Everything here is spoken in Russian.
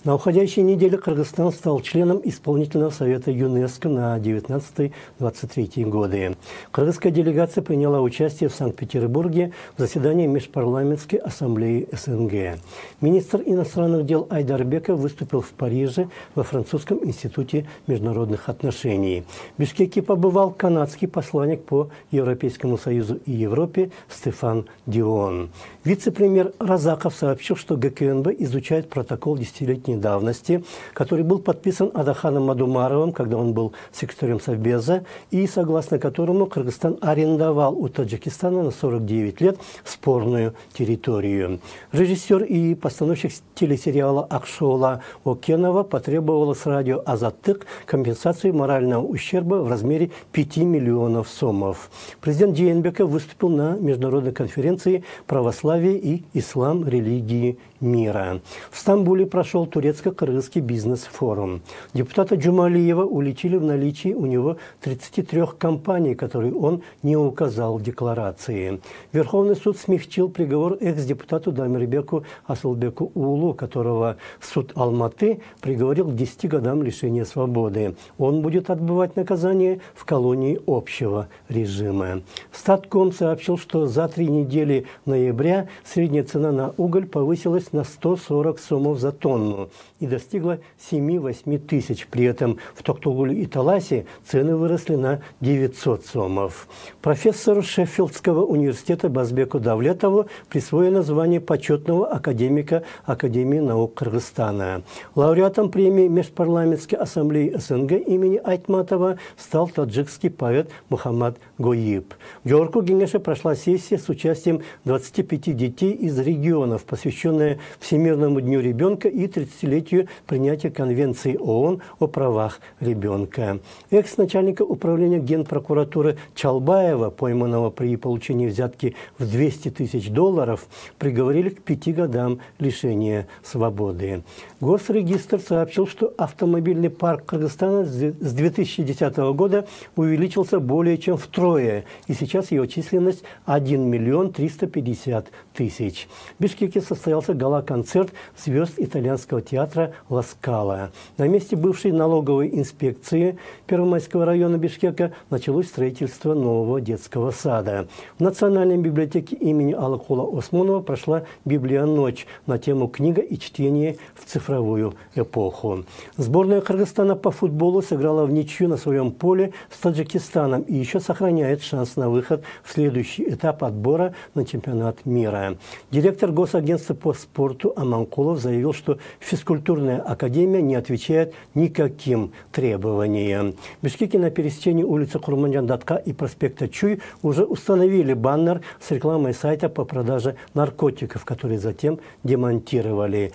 На уходящей неделе Кыргызстан стал членом исполнительного совета ЮНЕСКО на 19-23 годы. Кыргызская делегация приняла участие в Санкт-Петербурге в заседании Межпарламентской ассамблеи СНГ. Министр иностранных дел Айдарбеков выступил в Париже во Французском институте международных отношений. В Бишкеке побывал канадский посланник по Европейскому Союзу и Европе Стефан Дион. Вице-премьер Разаков сообщил, что ГКНБ изучает протокол десятилетней давности, который был подписан Адаханом Мадумаровым, когда он был секретарем Совбеза, и согласно которому Кыргызстан арендовал у Таджикистана на 49 лет спорную территорию. Режиссер и постановщик телесериала Акшола Окенова потребовала с радио «Азаттык» компенсацию морального ущерба в размере 5 миллионов сомов. Президент Жээнбеков выступил на международной конференции «Православие и ислам. Религии мира». В Стамбуле прошел турецко-кыргызский бизнес-форум. Депутата Джумалиева уличили в наличии у него 33 компаний, которые он не указал в декларации. Верховный суд смягчил приговор экс-депутату Дамирбеку Асылбеку Уулу, которого суд Алматы приговорил к 10 годам лишения свободы. Он будет отбывать наказание в колонии общего режима. Статком сообщил, что за 3 недели ноября средняя цена на уголь повысилась на 140 сомов за тонну и достигла 7-8 тысяч. При этом в Токтогуле и Таласе цены выросли на 900 сомов. Профессору Шеффилдского университета Базбеку Давлетову присвоено звание почетного академика Академии наук Кыргызстана. Лауреатом премии Межпарламентской ассамблеи СНГ имени Айтматова стал таджикский поэт Мухаммад Гоиб. В Георгу-Кеңеше прошла сессия с участием 25 детей из регионов, посвященная Всемирному дню ребенка и 30-летию принятия Конвенции ООН о правах ребенка. Экс-начальника управления Генпрокуратуры Чалбаева, пойманного при получении взятки в 200 тысяч долларов, приговорили к 5 годам лишения свободы. Госрегистр сообщил, что автомобильный парк Кыргызстана с 2010 года увеличился более чем втрое, и сейчас его численность 1 миллион 350 тысяч. В Бишкеке состоялся гала-концерт звезд итальянского театра «Ла Скала». На месте бывшей налоговой инспекции Первомайского района Бишкека началось строительство нового детского сада. В Национальной библиотеке имени Алыкула Осмонова прошла «Библионочь» на тему «Книга и чтение в цифровую эпоху». Сборная Кыргызстана по футболу сыграла в ничью на своем поле с Таджикистаном и еще сохраняет шанс на выход в следующий этап отбора на чемпионат мира. Директор Госагентства по спорту Аманкулов заявил, что физкультурная академия не отвечает никаким требованиям. В Бишкеке на пересечении улицы Курманжан-Датка и проспекта Чуй уже установили баннер с рекламой сайта по продаже наркотиков, который затем демонтировали.